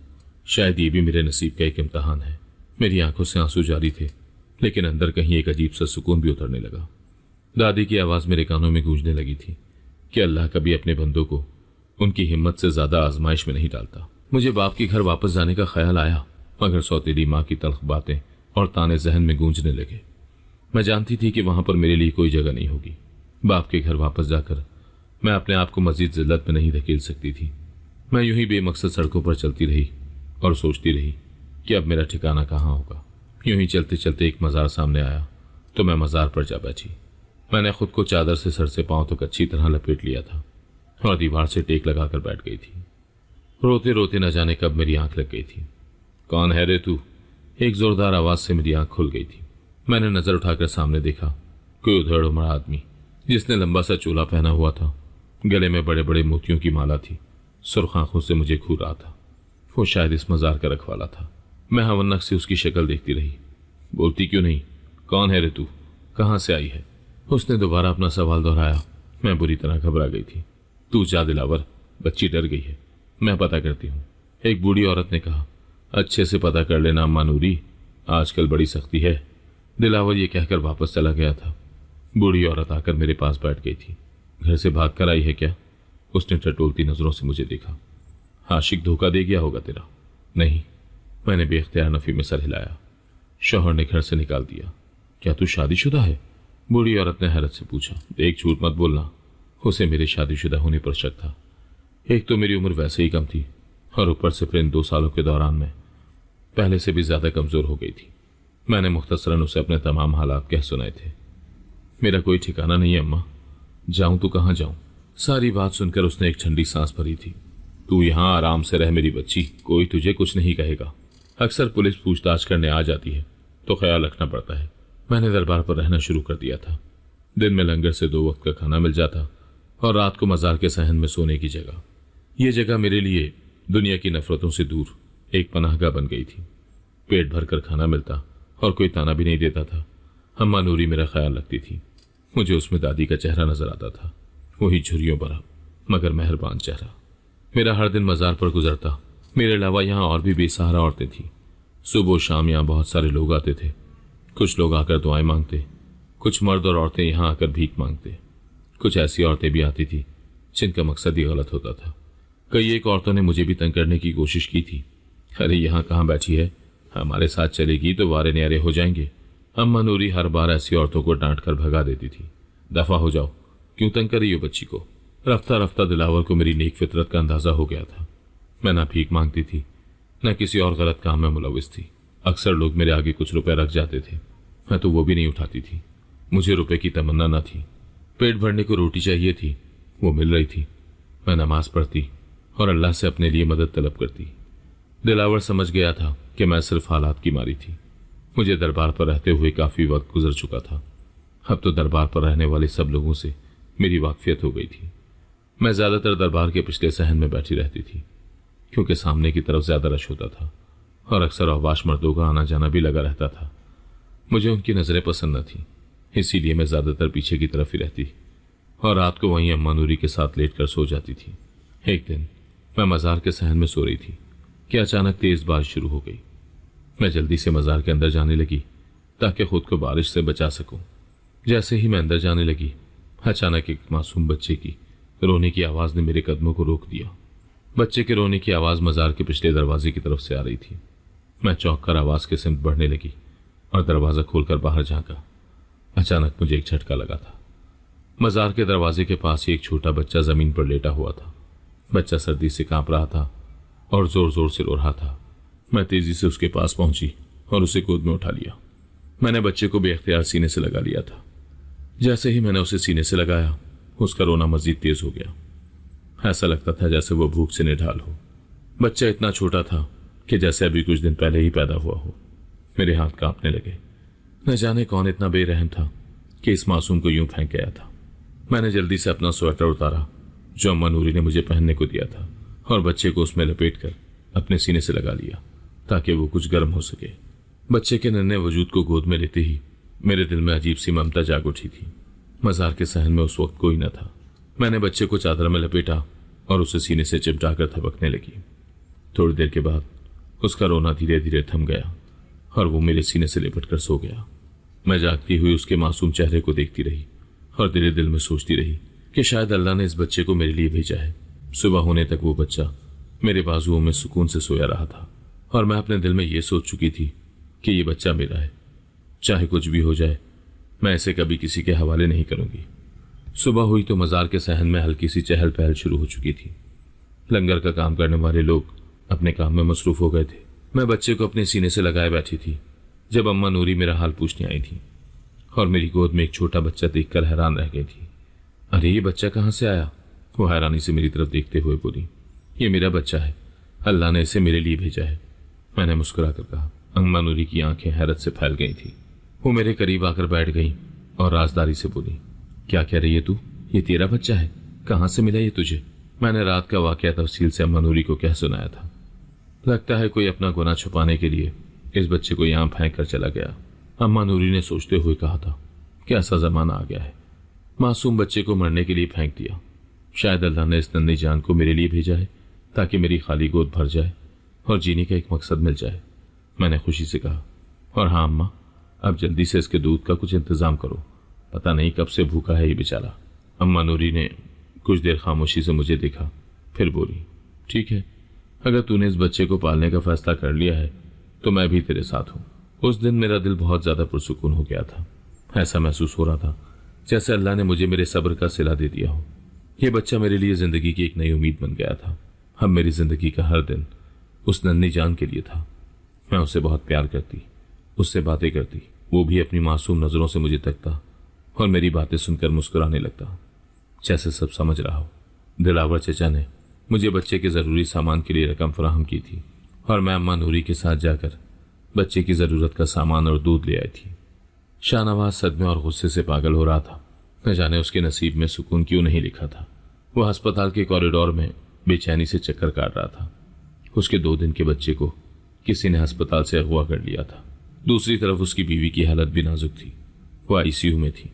शायद ये भी मेरे नसीब का एक इम्तहान है। मेरी आंखों से आंसू जारी थे, लेकिन अंदर कहीं एक अजीब सा सुकून भी उतरने लगा। दादी की आवाज मेरे कानों में गूंजने लगी थी कि अल्लाह कभी अपने बंदों को उनकी हिम्मत से ज्यादा आजमाइश में नहीं डालता। मुझे बाप के घर वापस जाने का ख्याल आया, मगर सौतेली माँ की तल्ख बातें और ताने जहन में गूंजने लगे। मैं जानती थी कि वहां पर मेरे लिए कोई जगह नहीं होगी। बाप के घर वापस जाकर मैं अपने आप को मजीद जिल्लत में नहीं धकेल सकती थी। मैं यूं ही बेमकसद सड़कों पर चलती रही और सोचती रही कि अब मेरा ठिकाना कहाँ होगा। यूं ही चलते चलते एक मजार सामने आया तो मैं मजार पर जा बैठी। मैंने खुद को चादर से सर से पांव तक अच्छी तरह लपेट लिया था और दीवार से टेक लगाकर बैठ गई थी। रोते रोते न जाने कब मेरी आंख लग गई थी। कौन है रे तू? एक जोरदार आवाज से मेरी आंख खुल गई थी। मैंने नजर उठाकर सामने देखा। कोई उधड़ उमड़ा आदमी जिसने लंबा सा चोला पहना हुआ था, गले में बड़े बड़े मोतियों की माला थी, सुर्ख आंखों से मुझे घूर रहा था। वो शायद इस मजार का रखवाला था। मैं हवन्नक से उसकी शक्ल देखती रही। बोलती क्यों नहीं? कौन है रे तू? कहाँ से आई है? उसने दोबारा अपना सवाल दोहराया। मैं बुरी तरह घबरा गई थी। तू जा दिलावर, बच्ची डर गई है, मैं पता करती हूँ। एक बूढ़ी औरत ने कहा। अच्छे से पता कर लेना अम्मा नूरी, आजकल बड़ी सख्ती है। दिलावर ये कहकर वापस चला गया था। बूढ़ी औरत आकर मेरे पास बैठ गई थी। घर से भाग कर आई है क्या? उसने टटोलती नजरों से मुझे देखा। आशिक धोखा दे गया होगा तेरा। नहीं, मैंने बेख्तियार नफी में सर हिलाया। शौहर ने घर से निकाल दिया। क्या तू शादीशुदा है? बूढ़ी औरत ने हैरत से पूछा। देख, झूठ मत बोलना। उसे मेरे शादीशुदा होने पर शक था। एक तो मेरी उम्र वैसे ही कम थी और ऊपर से फिर इन 2 सालों के दौरान में पहले से भी ज्यादा कमजोर हो गई थी। मैंने मुख्तसरन उसे अपने तमाम हालात कह सुनाए थे। मेरा कोई ठिकाना नहीं है अम्मा, जाऊं तो कहाँ जाऊं? सारी बात सुनकर उसने एक ठंडी सांस भरी थी। तू यहां आराम से रह मेरी बच्ची, कोई तुझे कुछ नहीं कहेगा। अक्सर पुलिस पूछताछ करने आ जाती है तो ख्याल रखना पड़ता है। मैंने दरबार पर रहना शुरू कर दिया था। दिन में लंगर से 2 वक्त का खाना मिल जाता और रात को मजार के सहन में सोने की जगह। यह जगह मेरे लिए दुनिया की नफरतों से दूर एक पनाहगाह बन गई थी। पेट भरकर खाना मिलता और कोई ताना भी नहीं देता था। अम्मा नूरी मेरा ख्याल रखती थी। मुझे उसमें दादी का चेहरा नजर आता था, वही झुर्रियों भरा मगर मेहरबान चेहरा। मेरा हर दिन मजार पर गुजरता। मेरे अलावा यहाँ और भी बेसहारा औरतें थीं। सुबह शाम यहाँ बहुत सारे लोग आते थे। कुछ लोग आकर दुआएं मांगते, कुछ मर्द और औरतें यहाँ आकर भीख मांगते। कुछ ऐसी औरतें भी आती थी जिनका मकसद ही गलत होता था। कई एक औरतों ने मुझे भी तंग करने की कोशिश की थी। अरे यहाँ कहाँ बैठी है, हमारे साथ चलेगी तो वारे न्यारे हो जाएंगे। अम्मा नूरी हर बार ऐसी औरतों को डांट कर भगा देती थी। दफा हो जाओ, क्यों तंग कर रही हो बच्ची को। रफ्ता रफ्ता दिलावर को मेरी नेक फितरत का अंदाजा हो गया था। मैं ना भीख मांगती थी, न किसी और गलत काम में मुलविस थी। अक्सर लोग मेरे आगे कुछ रुपए रख जाते थे, मैं तो वो भी नहीं उठाती थी। मुझे रुपए की तमन्ना न थी। पेट भरने को रोटी चाहिए थी, वो मिल रही थी। मैं नमाज पढ़ती और अल्लाह से अपने लिए मदद तलब करती। दिलावर समझ गया था कि मैं सिर्फ हालात की मारी थी। मुझे दरबार पर रहते हुए काफी वक्त गुजर चुका था। अब तो दरबार पर रहने वाले सब लोगों से मेरी वाकफियत हो गई थी। मैं ज्यादातर दरबार के पिछले सहन में बैठी रहती थी, क्योंकि सामने की तरफ ज्यादा रश होता था और अक्सर अहवाश मर्दों का आना जाना भी लगा रहता था। मुझे उनकी नजरें पसंद न थी, इसीलिए मैं ज्यादातर पीछे की तरफ ही रहती और रात को वहीं अम्मा नूरी के साथ लेटकर सो जाती थी। एक दिन मैं मजार के सहन में सो रही थी कि अचानक तेज बारिश शुरू हो गई। मैं जल्दी से मजार के अंदर जाने लगी ताकि खुद को बारिश से बचा सकूं। जैसे ही मैं अंदर जाने लगी, अचानक एक मासूम बच्चे की रोने की आवाज ने मेरे कदमों को रोक दिया। बच्चे के रोने की आवाज मजार के पिछले दरवाजे की तरफ से आ रही थी। मैं चौंक कर आवाज के सिमत बढ़ने लगी और दरवाजा खोलकर बाहर झांका। अचानक मुझे एक झटका लगा था। मजार के दरवाजे के पास ही एक छोटा बच्चा जमीन पर लेटा हुआ था। बच्चा सर्दी से कांप रहा था और जोर जोर से रो रहा था। मैं तेजी से उसके पास पहुंची और उसे गोद में उठा लिया। मैंने बच्चे को बेख्तियार सीने से लगा लिया था। जैसे ही मैंने उसे सीने से लगाया, उसका रोना मजीद तेज हो गया। ऐसा लगता था जैसे वो भूख से निढाल हो। बच्चा इतना छोटा था कि जैसे अभी कुछ दिन पहले ही पैदा हुआ हो। मेरे हाथ कांपने लगे। न जाने कौन इतना बेरहम था कि इस मासूम को यूं फेंक गया था। मैंने जल्दी से अपना स्वेटर उतारा जो अम्मा नूरी ने मुझे पहनने को दिया था और बच्चे को उसमें लपेटकर अपने सीने से लगा लिया ताकि वो कुछ गर्म हो सके। बच्चे के नन्हे वजूद को गोद में लेते ही मेरे दिल में अजीब सी ममता जाग उठी थी। मजार के सहन में उस वक्त कोई न था। मैंने बच्चे को चादर में लपेटा और उसे सीने से चिपटाकर थपकने लगी। थोड़ी देर के बाद उसका रोना धीरे धीरे थम गया और वो मेरे सीने से लिपटकर सो गया। मैं जागती हुई उसके मासूम चेहरे को देखती रही और दिले दिल में सोचती रही कि शायद अल्लाह ने इस बच्चे को मेरे लिए भेजा है। सुबह होने तक वो बच्चा मेरे बाजुओं में सुकून से सोया रहा था और मैं अपने दिल में ये सोच चुकी थी कि ये बच्चा मेरा है। चाहे कुछ भी हो जाए, मैं इसे कभी किसी के हवाले नहीं करूंगी। सुबह हुई तो मजार के सहन में हल्की सी चहल पहल शुरू हो चुकी थी। लंगर का काम करने वाले लोग अपने काम में मसरूफ हो गए थे। मैं बच्चे को अपने सीने से लगाए बैठी थी जब अम्मा नूरी मेरा हाल पूछने आई थी और मेरी गोद में एक छोटा बच्चा देखकर हैरान रह गई थी। अरे ये बच्चा कहाँ से आया? वो हैरानी से मेरी तरफ देखते हुए बोली, ये मेरा बच्चा है, अल्लाह ने इसे मेरे लिए भेजा है। मैंने मुस्कुरा कर कहा। अम्मा नूरी की आंखें हैरत से फैल गई थी। वो मेरे करीब आकर बैठ गई और राजदारी से बोली, क्या कह रही है तू? ये तेरा बच्चा है? कहाँ से मिला ये तुझे? मैंने रात का वाकया तफसील से अम्मा नूरी को कह सुनाया था। लगता है कोई अपना गुनाह छुपाने के लिए इस बच्चे को यहाँ फेंक कर चला गया। अम्मा नूरी ने सोचते हुए कहा था, कैसा जमाना आ गया है, मासूम बच्चे को मरने के लिए फेंक दिया। शायद अल्लाह ने इस नन्ही जान को मेरे लिए भेजा है ताकि मेरी खाली गोद भर जाए और जीने का एक मकसद मिल जाए। मैंने खुशी से कहा, और हाँ अम्मा, अब जल्दी से इसके दूध का कुछ इंतजाम करो, पता नहीं कब से भूखा है ये बेचारा। अम्मा नूरी ने कुछ देर खामोशी से मुझे देखा, फिर बोली, ठीक है, अगर तूने इस बच्चे को पालने का फैसला कर लिया है तो मैं भी तेरे साथ हूँ। उस दिन मेरा दिल बहुत ज्यादा पुरसुकून हो गया था। ऐसा महसूस हो रहा था जैसे अल्लाह ने मुझे मेरे सब्र का सिला दे दिया हो। यह बच्चा मेरे लिए जिंदगी की एक नई उम्मीद बन गया था। अब मेरी जिंदगी का हर दिन उस नन्ही जान के लिए था। मैं उसे बहुत प्यार करती, उससे बातें करती, वो भी अपनी मासूम नजरों से मुझे तकता और मेरी बातें सुनकर मुस्कुराने लगता, जैसे सब समझ रहा हो। दिलावर चचा ने मुझे बच्चे के जरूरी सामान के लिए रकम फराहम की थी और मैं अम्मा नूरी के साथ जाकर बच्चे की जरूरत का सामान और दूध ले आई थी। शाहनवाज सदमे और गुस्से से पागल हो रहा था। न जाने उसके नसीब में सुकून क्यों नहीं लिखा था। वो अस्पताल के कॉरिडोर में बेचैनी से चक्कर काट रहा था। उसके 2 दिन के बच्चे को किसी ने अस्पताल से अगवा कर लिया था। दूसरी तरफ उसकी बीवी की हालत भी नाजुक थी। वो आईसीयू में थी।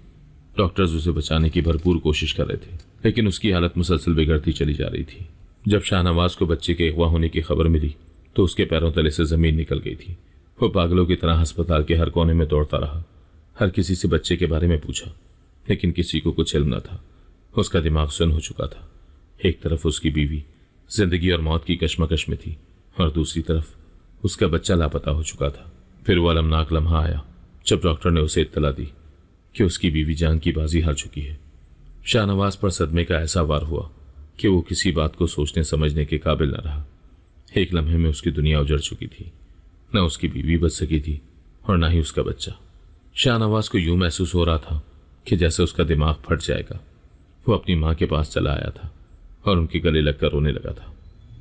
डॉक्टर्स उसे बचाने की भरपूर कोशिश कर रहे थे, लेकिन उसकी हालत मुसलसल बिगड़ती चली जा रही थी। जब शाहनवाज को बच्चे के अगवा होने की खबर मिली तो उसके पैरों तले से जमीन निकल गई थी। वो पागलों की तरह अस्पताल के हर कोने में दौड़ता रहा। हर किसी से बच्चे के बारे में पूछा, लेकिन किसी को कुछ इल्म न था। उसका दिमाग सुन्न हो चुका था। एक तरफ उसकी बीवी जिंदगी और मौत की कशमकश में थी और दूसरी तरफ उसका बच्चा लापता हो चुका था। फिर वो अलमनाक लम्हा आया जब डॉक्टर ने उसे इत्तला दी कि उसकी बीवी जान की बाजी हार चुकी है। शाहनवाज पर सदमे का ऐसा वार हुआ कि वो किसी बात को सोचने समझने के काबिल न रहा। एक लम्हे में उसकी दुनिया उजड़ चुकी थी। न उसकी बीवी बच सकी थी और न ही उसका बच्चा। शाहनवाज को यूं महसूस हो रहा था कि जैसे उसका दिमाग फट जाएगा। वो अपनी माँ के पास चला आया था और उनके गले लगकर रोने लगा था।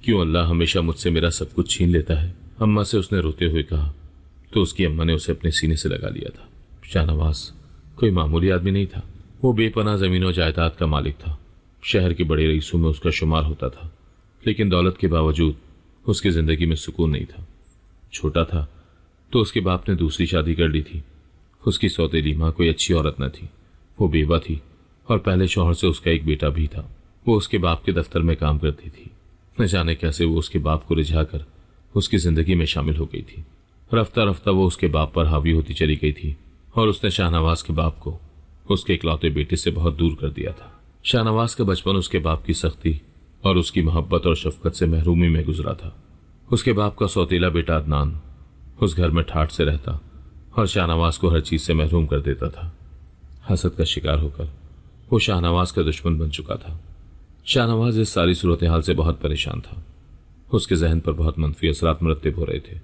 क्यों अल्लाह हमेशा मुझसे मेरा सब कुछ छीन लेता है, अम्मा से उसने रोते हुए कहा, तो उसकी अम्मा ने उसे अपने सीने से लगा लिया था। शाहनवाज कोई मामूली आदमी नहीं था। वो बेपनाह जमीन और जायदाद का मालिक था। शहर के बड़े रईसों में उसका शुमार होता था, लेकिन दौलत के बावजूद उसकी जिंदगी में सुकून नहीं था। छोटा था तो उसके बाप ने दूसरी शादी कर ली थी। उसकी सौतेली माँ कोई अच्छी औरत न थी। वो बेवा थी और पहले शौहर से उसका एक बेटा भी था। वो उसके बाप के दफ्तर में काम करती थी। न जाने कैसे वो उसके बाप को रिझाकर उसकी जिंदगी में शामिल हो गई थी। रफ्ता रफ्ता वो उसके बाप पर हावी होती चली गई थी और उसने शाहनवाज के बाप को उसके इकलौते बेटे से बहुत दूर कर दिया था। शाहनवाज का बचपन उसके बाप की सख्ती और उसकी मोहब्बत और शफकत से महरूमी में गुजरा था। उसके बाप का सौतेला बेटा अदनान उस घर में ठाठ से रहता और शाहनवाज को हर चीज से महरूम कर देता था। हसद का शिकार होकर वो शाहनवाज का दुश्मन बन चुका था। शाहनवाज इस सारी सूरत हाल से बहुत परेशान था। उसके जहन पर बहुत मनफी असरात मुरत्तिब हो रहे थे।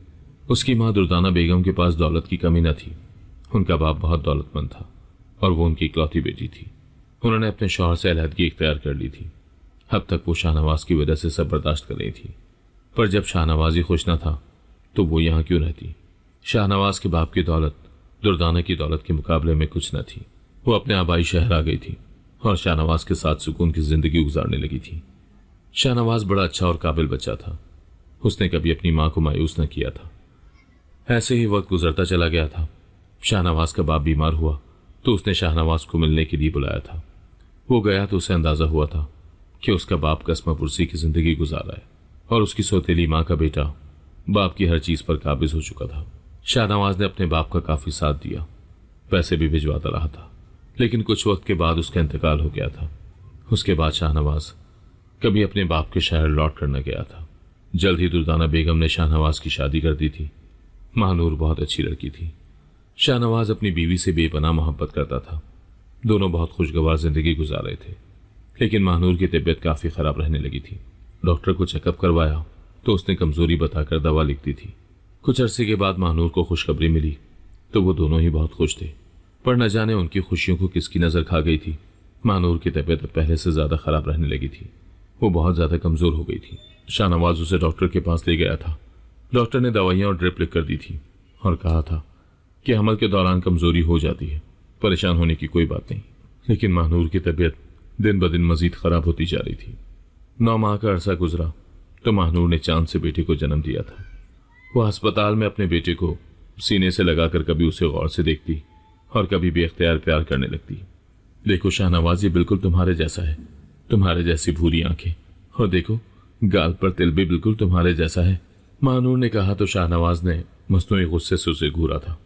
उसकी माँ दुर्दाना बेगम के पास दौलत की कमी न थी। उनका बाप बहुत दौलतमंद था और वो उनकी इकलौती बेटी थी। उन्होंने अपने शौहर से अलहदगी इख्तियार कर ली थी। अब तक वो शाहनवाज की वजह से सब बर्दाश्त कर रही थी, पर जब शाहनवाज ही खुश न था तो वो यहाँ क्यों रहती। शाहनवाज के बाप की दौलत दुर्दाना की दौलत के मुकाबले में कुछ न थी। वो अपने आबाई शहर आ गई थी और शाहनवाज के साथ सुकून की जिंदगी गुजारने लगी थी। शाहनवाज बड़ा अच्छा और काबिल बच्चा था। उसने कभी अपनी माँ को मायूस न किया था। ऐसे ही वक्त गुजरता चला गया था। शाहनवाज का बाप बीमार हुआ तो उसने शाहनवाज को मिलने के लिए बुलाया था। वो गया तो उसे अंदाजा हुआ था कि उसका बाप कस्मा पुरसी की जिंदगी गुजार रहा है और उसकी सौतेली माँ का बेटा बाप की हर चीज पर काबिज हो चुका था। शाहनवाज ने अपने बाप का काफी साथ दिया, पैसे भी भिजवाता रहा था, लेकिन कुछ वक्त के बाद उसका इंतकाल हो गया था। उसके बाद शाहनवाज कभी अपने बाप के शहर लौट कर न गया था। जल्द ही दुर्दाना बेगम ने शाहनवाज की शादी कर दी थी। महानूर बहुत अच्छी लड़की थी। शाहनवाज अपनी बीवी से बेपनाह मोहब्बत करता था। दोनों बहुत खुशगवार जिंदगी गुजार रहे थे, लेकिन महानूर की तबीयत काफी खराब रहने लगी थी। डॉक्टर को चेकअप करवाया तो उसने कमजोरी बताकर दवा लिख दी थी। कुछ अरसे के बाद महानूर को खुशखबरी मिली तो वो दोनों ही बहुत खुश थे, पर न जाने उनकी खुशियों को किसकी नजर खा गई थी। महानूर की तबीयत पहले से ज्यादा खराब रहने लगी थी। वो बहुत ज्यादा कमजोर हो गई थी। शाहनवाज उसे डॉक्टर के पास ले गया था। डॉक्टर ने दवाइयां और ड्रिप लिख कर दी थी और कहा था कि हमल के दौरान कमजोरी हो जाती है, परेशान होने की कोई बात नहीं। लेकिन महानूर की तबीयत दिन ब दिन मजीद खराब होती जा रही थी। 9 माह का अरसा गुजरा तो महानूर ने चांद से बेटे को जन्म दिया था। वह अस्पताल में अपने बेटे को सीने से लगाकर कभी उसे गौर से देखती और कभी बेख्तियार प्यार करने लगती। देखो शाहनवाज, ये बिल्कुल तुम्हारे जैसा है, तुम्हारे जैसी भूरी आंखें, और देखो गाल पर तिल भी बिल्कुल तुम्हारे जैसा है। महानूर ने कहा तो शाहनवाज ने मसनूई गुस्से से उसे घूरा था।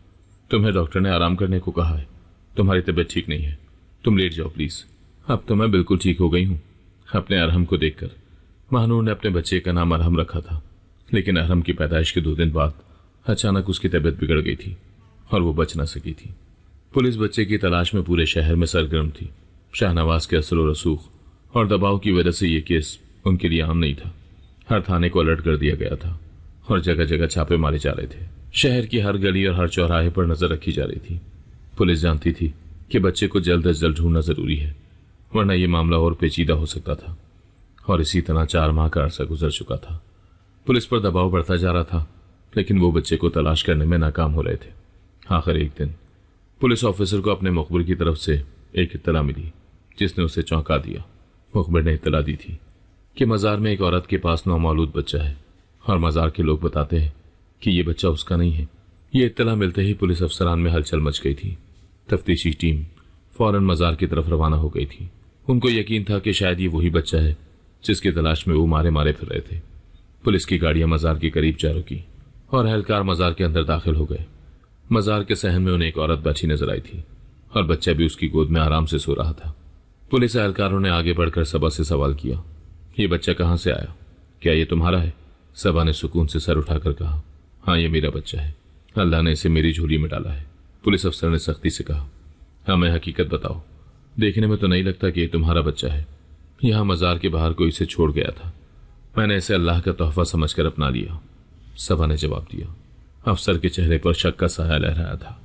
तुम्हें डॉक्टर ने आराम करने को कहा है, तुम्हारी तबीयत ठीक नहीं है, तुम लेट जाओ प्लीज। अब तो मैं बिल्कुल ठीक हो गई हूँ। अपने अरहम को देखकर महानूर ने अपने बच्चे का नाम अरहम रखा था, लेकिन अरहम की पैदाइश के 2 दिन बाद अचानक उसकी तबीयत बिगड़ गई थी और वो बच न सकी थी। पुलिस बच्चे की तलाश में पूरे शहर में सरगर्म थी। शाहनवाज के असर व रसूख और दबाव की वजह से ये केस उनके लिए आम नहीं था। हर थाने को अलर्ट कर दिया गया था और जगह जगह छापे मारे जा रहे थे। शहर की हर गली और हर चौराहे पर नजर रखी जा रही थी। पुलिस जानती थी कि बच्चे को जल्द अज जल्द ढूंढना जरूरी है, वरना यह मामला और पेचीदा हो सकता था। और इसी तरह 4 माह का अरसा गुजर चुका था। पुलिस पर दबाव बढ़ता जा रहा था, लेकिन वो बच्चे को तलाश करने में नाकाम हो रहे थे। आखिर एक दिन पुलिस ऑफिसर को अपने मुखबिर की तरफ से एक इत्तला मिली, जिसने उसे चौंका दिया। मुखबिर ने इत्तला दी थी कि मजार में एक औरत के पास नौमौलूद बच्चा है और मजार के लोग बताते हैं कि ये बच्चा उसका नहीं है। ये इत्तला मिलते ही पुलिस अफसरान में हलचल मच गई थी। तफ्तीशी टीम फौरन मजार की तरफ रवाना हो गई थी। उनको यकीन था कि शायद ये वही बच्चा है जिसकी तलाश में वो मारे मारे फिर रहे थे। पुलिस की गाड़ियां मजार के करीब जा रुकी और एहलकार मजार के अंदर दाखिल हो गए। मजार के सहन में उन्हें एक औरत बैठी नजर आई थी और बच्चा भी उसकी गोद में आराम से सो रहा था। पुलिस एहलकारों ने आगे बढ़कर सबा से सवाल किया ये बच्चा कहाँ से आया? क्या ये तुम्हारा है? सबा ने सुकून से सर उठाकर कहा, हाँ ये मेरा बच्चा है, अल्लाह ने इसे मेरी झोली में डाला है। पुलिस अफसर ने सख्ती से कहा, हमें हकीकत बताओ, देखने में तो नहीं लगता कि ये तुम्हारा बच्चा है। यहाँ मजार के बाहर कोई इसे छोड़ गया था, मैंने इसे अल्लाह का तोहफा समझकर अपना लिया। सबा ने जवाब दिया। अफसर के चेहरे पर शक का साया लहराया था।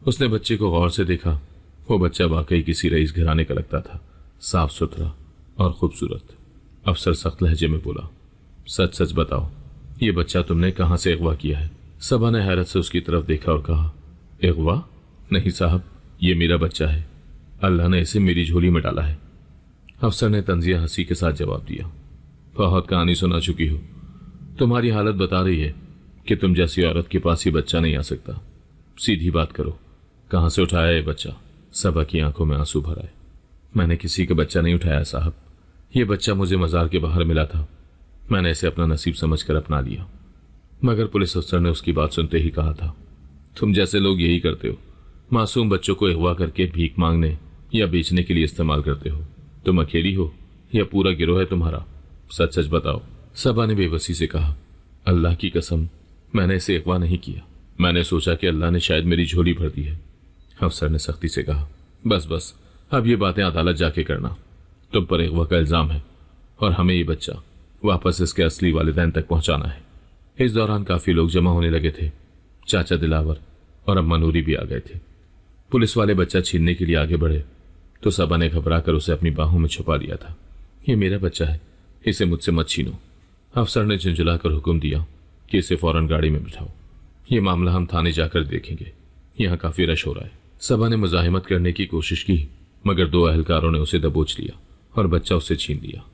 उसने बच्चे को गौर से देखा। वो बच्चा वाकई किसी रईस घराने का लगता था, साफ सुथरा और खूबसूरत। अफसर सख्त लहजे में बोला, सच सच बताओ, ये बच्चा तुमने कहाँ से अगवा किया है? सबा ने हैरत से उसकी तरफ देखा और कहा, अगवा? नहीं साहब, ये मेरा बच्चा है, अल्लाह ने इसे मेरी झोली में डाला है। अफसर ने तंजिया हंसी के साथ जवाब दिया, बहुत कहानी सुना चुकी हो, तुम्हारी हालत बता रही है कि तुम जैसी औरत के पास ये बच्चा नहीं आ सकता। सीधी बात करो, कहां से उठाया ये बच्चा? सबा की आंखों में आंसू भर आए। मैंने किसी का बच्चा नहीं उठाया साहब, ये बच्चा मुझे मजार के बाहर मिला था, मैंने इसे अपना नसीब समझकर अपना लिया। मगर पुलिस अफसर ने उसकी बात सुनते ही कहा था, तुम जैसे लोग यही करते हो, मासूम बच्चों को अगवा करके भीख मांगने या बेचने के लिए इस्तेमाल करते हो। तुम अकेली हो या पूरा गिरोह है तुम्हारा? सच सच बताओ। सबा ने बेबसी से कहा, अल्लाह की कसम, मैंने इसे अगवा नहीं किया, मैंने सोचा कि अल्लाह ने शायद मेरी झोली भर दी है। अफसर ने सख्ती से कहा, बस बस, अब ये बातें अदालत जाके करना, तुम पर अगवा का इल्जाम है और हमें ये बच्चा वापस इसके असली वालिदैन तक पहुंचाना है। इस दौरान काफी लोग जमा होने लगे थे। चाचा दिलावर और अम्मा नूरी भी आ गए थे। पुलिस वाले बच्चा छीनने के लिए आगे बढ़े तो सबा ने घबराकर उसे अपनी बाहों में छुपा लिया था। ये मेरा बच्चा है, इसे मुझसे मत छीनो। अफसर ने झुंझुलाकर हुक्म दिया कि इसे फौरन गाड़ी में बिठाओ, ये मामला हम थाने जाकर देखेंगे, यहाँ काफी रश हो रहा है। सबा ने मुजाहिमत करने की कोशिश की, मगर दो अहलकारों ने उसे दबोच लिया और बच्चा उससे छीन लिया।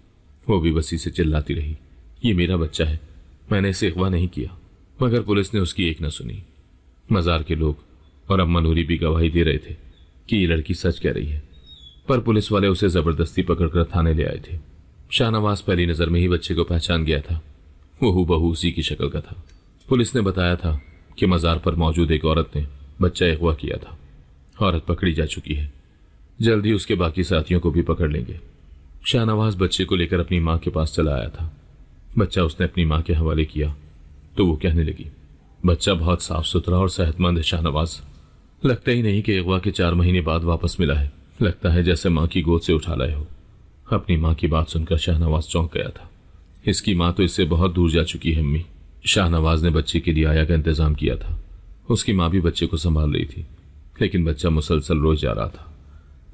वो भी बसी से चिल्लाती रही, ये मेरा बच्चा है, मैंने इसे अगवा नहीं किया। मगर पुलिस ने उसकी एक न सुनी। मजार के लोग और अम्मा नूरी भी गवाही दे रहे थे कि ये लड़की सच कह रही है, पर पुलिस वाले उसे जबरदस्ती पकड़कर थाने ले आए थे। शाहनवाज पहली नजर में ही बच्चे को पहचान गया था, वो हूबहू उसी की शक्ल का था। पुलिस ने बताया था कि मजार पर मौजूद एक औरत ने बच्चा अगवा किया था। औरत पकड़ी जा चुकी है, जल्दी उसके बाकी साथियों को भी पकड़ लेंगे। शाहनवाज बच्चे को लेकर अपनी माँ के पास चला आया था। बच्चा उसने अपनी माँ के हवाले किया तो वो कहने लगी, बच्चा बहुत साफ सुथरा और सेहतमंद है शाहनवाज, लगता ही नहीं कि अगवा के 4 महीने बाद वापस मिला है, लगता है जैसे माँ की गोद से उठा लाए हो। अपनी माँ की बात सुनकर शाहनवाज चौंक गया था। इसकी माँ तो इससे बहुत दूर जा चुकी है अम्मी। शाहनवाज ने बच्चे के लिए आया का इंतजाम किया था। उसकी माँ भी बच्चे को संभाल रही थी, लेकिन बच्चा मुसलसल रोज जा रहा था।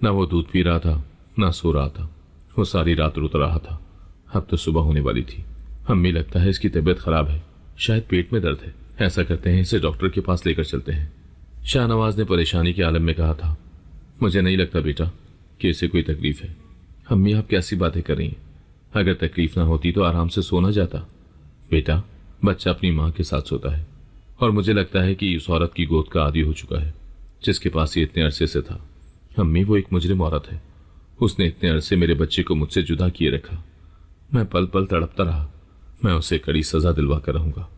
न वो दूध पी रहा था, न सो रहा था, वो सारी रात रुत रहा था। अब तो सुबह होने वाली थी। अम्मी, लगता है इसकी तबीयत खराब है, शायद पेट में दर्द है, ऐसा करते हैं इसे डॉक्टर के पास लेकर चलते हैं। शाहनवाज ने परेशानी के आलम में कहा था, मुझे नहीं लगता बेटा कि इसे कोई तकलीफ है। अम्मी, आप कैसी बातें कर रही हैं? अगर तकलीफ ना होती तो आराम से सोना जाता। बेटा, बच्चा अपनी माँ के साथ सोता है और मुझे लगता है कि उस औरत की गोद का आदी हो चुका है जिसके पास ये इतने अरसे से था। अम्मी, वो एक मुजरिम औरत है, उसने इतने अरसे मेरे बच्चे को मुझसे जुदा किए रखा। मैं पल पल तड़पता रहा, मैं उसे कड़ी सजा दिलवा कर रहूंगा।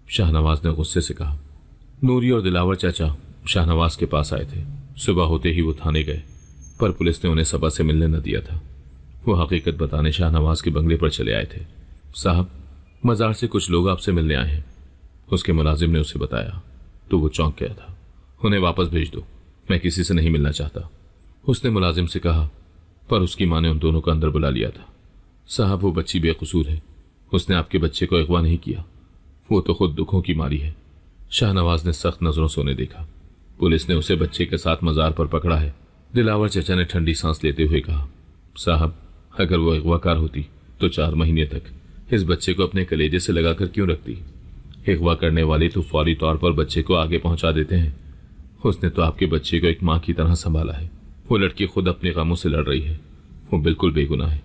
शाहनवाज ने गुस्से से कहा। नूरी और दिलावर चाचा शाहनवाज के पास आए थे। सुबह होते ही वो थाने गए, पर पुलिस ने उन्हें सबा से मिलने न दिया था। वो हकीकत बताने शाहनवाज के बंगले पर चले आए थे। साहब, मजार से कुछ लोग आपसे मिलने आए हैं, उसके मुलाजिम ने उसे बताया तो वो चौंक गया था। उन्हें वापस भेज दो, मैं किसी से नहीं मिलना चाहता, उसने मुलाजिम से कहा। पर उसकी माँ ने उन दोनों को अंदर बुला लिया था। साहब, वो बच्ची बेकसूर है, उसने आपके बच्चे को अगवा नहीं किया, वो तो खुद दुखों की मारी है। शाहनवाज ने सख्त नजरों से उन्हें देखा। पुलिस ने उसे बच्चे के साथ मजार पर पकड़ा है। दिलावर चचा ने ठंडी सांस लेते हुए कहा, साहब, अगर वो अगवाकार होती तो 4 महीने तक इस बच्चे को अपने कलेजे से लगाकर क्यों रखती? अगवा करने वाले तो फौरी तौर पर बच्चे को आगे पहुंचा देते हैं। उसने तो आपके बच्चे को एक माँ की तरह संभाला है। वो लड़की खुद अपने गमों से लड़ रही है, वो बिल्कुल बेगुनाह है।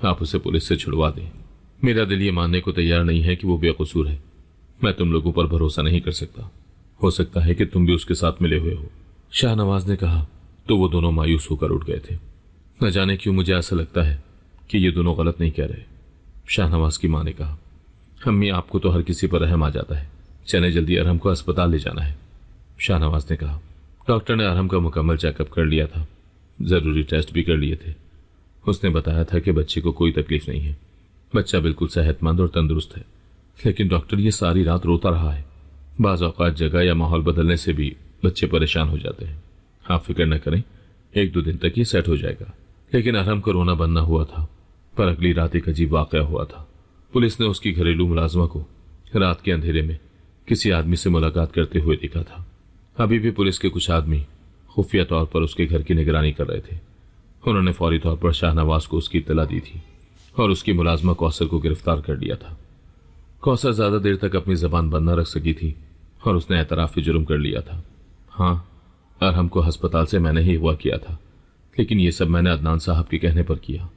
आप उसे पुलिस से छुड़वा दें। मेरा दिल ये मानने को तैयार नहीं है कि वो बेकसूर है। मैं तुम लोगों पर भरोसा नहीं कर सकता, हो सकता है कि तुम भी उसके साथ मिले हुए हो। शाहनवाज ने कहा तो वो दोनों मायूस होकर उठ गए थे। न जाने क्यों मुझे ऐसा लगता है कि ये दोनों गलत नहीं कह रहे। शाहनवाज की माँ ने कहा, अम्मी, आपको तो हर किसी पर रहम आ जाता है, चले जल्दी अरहम को अस्पताल ले जाना है। शाहनवाज ने कहा, डॉक्टर ने अरहम का मुकम्मल चेकअप कर लिया था, जरूरी टेस्ट भी कर लिए थे। उसने बताया था कि बच्चे को कोई तकलीफ नहीं है, बच्चा बिल्कुल सेहतमंद और तंदुरुस्त है, लेकिन डॉक्टर ये सारी रात रोता रहा है। बाज़ औक़ात जगह या माहौल बदलने से भी बच्चे परेशान हो जाते हैं। आप फिक्र न करें, 1-2 दिन तक ये सेट हो जाएगा। लेकिन अरहम को रोना बंद न हुआ था, पर अगली रात एक अजीब वाक़या हुआ था। पुलिस ने उसकी घरेलू मुलाजमा को रात के अंधेरे में किसी आदमी से मुलाकात करते हुए देखा था। अभी भी पुलिस के कुछ आदमी खुफिया तौर पर उसके घर की निगरानी कर रहे थे। उन्होंने फौरी तौर पर शाहनवाज को उसकी इत्तला दी थी और उसकी मुलाजमा कौसर को गिरफ्तार कर लिया था। कौसर ज्यादा देर तक अपनी जबान बंद न रख सकी थी और उसने एतराफ़ जुर्म कर लिया था। हाँ, अरहम को अस्पताल से मैंने ही अगवा किया था, लेकिन ये सब मैंने अदनान साहब के कहने पर किया।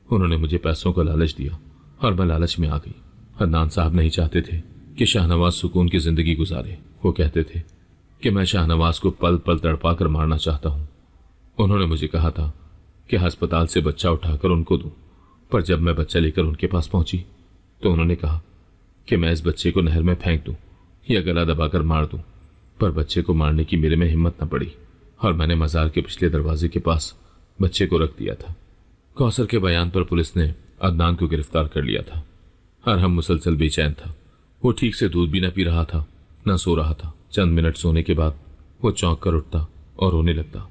उन्होंने मुझे पैसों का लालच दिया और मैं लालच में आ गई। अदनान साहब नहीं चाहते थे कि शाहनवाज सुकून की जिंदगी गुजारे। वो कहते थे कि मैं शाहनवाज को पल पल तड़पा कर मारना चाहता हूँ। उन्होंने मुझे कहा था कि अस्पताल से बच्चा उठाकर उनको दूं, पर जब मैं बच्चा लेकर उनके पास पहुंची तो उन्होंने कहा कि मैं इस बच्चे को नहर में फेंक दूं या गला दबाकर मार दूं। पर बच्चे को मारने की मेरे में हिम्मत न पड़ी और मैंने मजार के पिछले दरवाजे के पास बच्चे को रख दिया था। कौसर के बयान पर पुलिस ने अदनान को गिरफ्तार कर लिया था। अरहम मुसलसल बेचैन था। वो ठीक से दूध भी न पी रहा था, न सो रहा था। चंद मिनट सोने के बाद वो चौंक कर उठता और रोने लगता।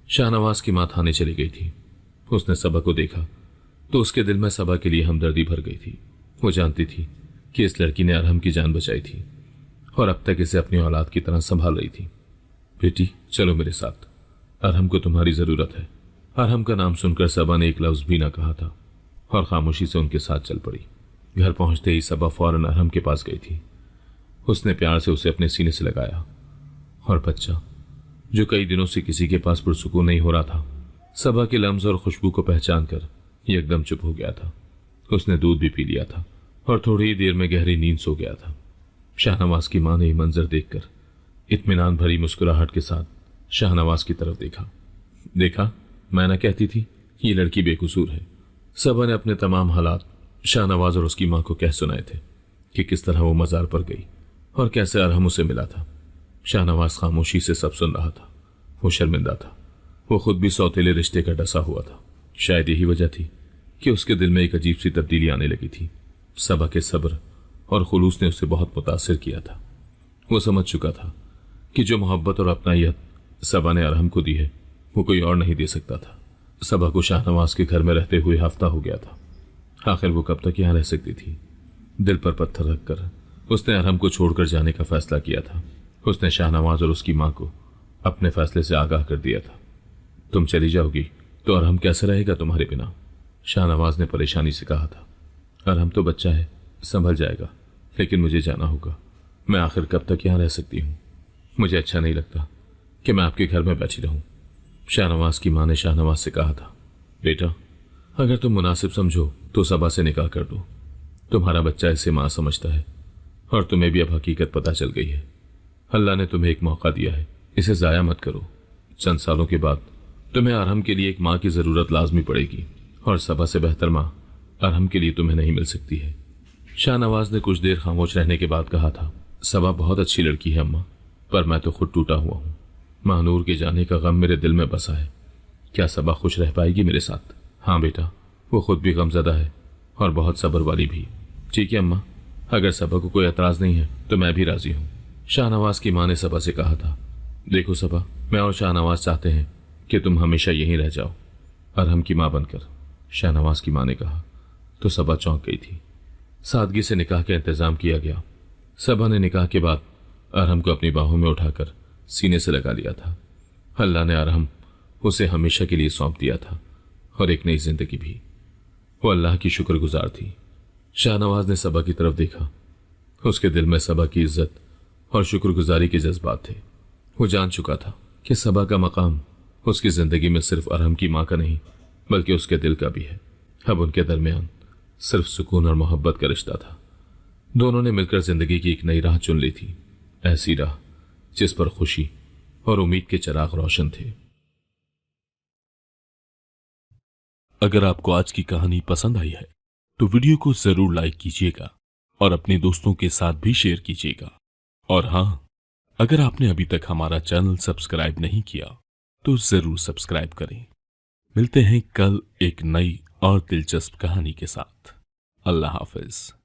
शाहनवाज की मां थाने चली गई थी। उसने सबा को देखा तो उसके दिल में सबा के लिए हमदर्दी भर गई थी। वो जानती थी कि इस लड़की ने अरहम की जान बचाई थी और अब तक इसे अपनी औलाद की तरह संभाल रही थी। बेटी, चलो मेरे साथ, अरहम को तुम्हारी जरूरत है। अरहम का नाम सुनकर सबा ने एक लफ्ज भी ना कहा था और खामोशी से उनके साथ चल पड़ी। घर पहुंचते ही सबा फौरन अरहम के पास गई थी। उसने प्यार से उसे अपने सीने से लगाया और बच्चा, जो कई दिनों से किसी के पास पुरसुकून नहीं हो रहा था, सबा के लम्स और खुशबू को पहचान कर एकदम चुप हो गया था। उसने दूध भी पी लिया था और थोड़ी ही देर में गहरी नींद सो गया था। शाहनवाज की मां ने यह मंजर देखकर इत्मीनान भरी मुस्कुराहट के साथ शाहनवाज की तरफ देखा। देखा, मैं ना कहती थी ये लड़की बेकसूर है। सबा ने अपने तमाम हालात शाहनवाज और उसकी मां को कह सुनाए थे कि किस तरह वो मजार पर गई और कैसे अरहम उसे मिला था। शाहनवाज खामोशी से सब सुन रहा था। वो शर्मिंदा था। वो खुद भी सौतेले रिश्ते का डसा हुआ था। शायद यही वजह थी कि उसके दिल में एक अजीब सी तब्दीली आने लगी थी। सबा के सब्र और खुलूस ने उसे बहुत मुतासिर किया था। वो समझ चुका था कि जो मोहब्बत और अपनायत सबा ने अरहम को दी है वो कोई और नहीं दे सकता था। सबा को शाहनवाज के घर में रहते हुए हफ्ता हो गया था। आखिर वो कब तक यहां रह सकती थी। दिल पर पत्थर रखकर उसने अरहम को छोड़कर जाने का फैसला किया था। उसने शाहनवाज और उसकी मां को अपने फैसले से आगाह कर दिया था। तुम चली जाओगी तो अरहम कैसे रहेगा तुम्हारे बिना? शाहनवाज ने परेशानी से कहा था। अरहम तो बच्चा है, संभल जाएगा, लेकिन मुझे जाना होगा। मैं आखिर कब तक यहां रह सकती हूँ? मुझे अच्छा नहीं लगता कि मैं आपके घर में बैठी रहूं। शाहनवाज की मां ने शाहनवाज से कहा था, बेटा, अगर तुम मुनासिब समझो तो सबा से निकाह कर दो। तुम्हारा बच्चा इसे मां समझता है और तुम्हें भी अब हकीकत पता चल गई है। अल्लाह ने तुम्हें एक मौका दिया है, इसे जाया मत करो। चंद सालों के बाद तुम्हें अरहम के लिए एक मां की जरूरत लाजमी पड़ेगी और सबा से बेहतर मां अरहम के लिए तुम्हें नहीं मिल सकती है। शाहनवाज ने कुछ देर खामोश रहने के बाद कहा था, सबा बहुत अच्छी लड़की है अम्मा, पर मैं तो खुद टूटा हुआ हूं। महानूर के जाने का गम मेरे दिल में बसा है। क्या सबा खुश रह पाएगी मेरे साथ? हाँ बेटा, वो खुद भी गमजदा है और बहुत सब्र वाली भी। ठीक है अम्मा, अगर सबा को कोई एतराज नहीं है तो मैं भी राजी हूँ। शाहनवाज की मां ने सबा से कहा था, देखो सबा, मैं और शाहनवाज चाहते हैं कि तुम हमेशा यहीं रह जाओ, अरहम की मां बनकर। शाहनवाज की मां ने कहा तो सबा चौंक गई थी। सादगी से निकाह का इंतजाम किया गया। सबा ने निकाह के बाद अरहम को अपनी बाहों में उठाकर सीने से लगा लिया था। अल्लाह ने अरहम उसे हमेशा के लिए सौंप दिया था और एक नई जिंदगी भी। वो अल्लाह की शुक्रगुजार थी। शाहनवाज ने सबा की तरफ देखा। उसके दिल में सबा की इज्जत और शुक्रगुजारी के जज्बात थे। वो जान चुका था कि सबा का मकाम उसकी जिंदगी में सिर्फ अरहम की मां का नहीं बल्कि उसके दिल का भी है। अब उनके दरमियान सिर्फ सुकून और मोहब्बत का रिश्ता था। दोनों ने मिलकर जिंदगी की एक नई राह चुन ली थी, ऐसी राह जिस पर खुशी और उम्मीद के चिराग रोशन थे। अगर आपको आज की कहानी पसंद आई है तो वीडियो को जरूर लाइक कीजिएगा और अपने दोस्तों के साथ भी शेयर कीजिएगा। और हां, अगर आपने अभी तक हमारा चैनल सब्सक्राइब नहीं किया तो जरूर सब्सक्राइब करें। मिलते हैं कल एक नई और दिलचस्प कहानी के साथ। अल्लाह हाफिज।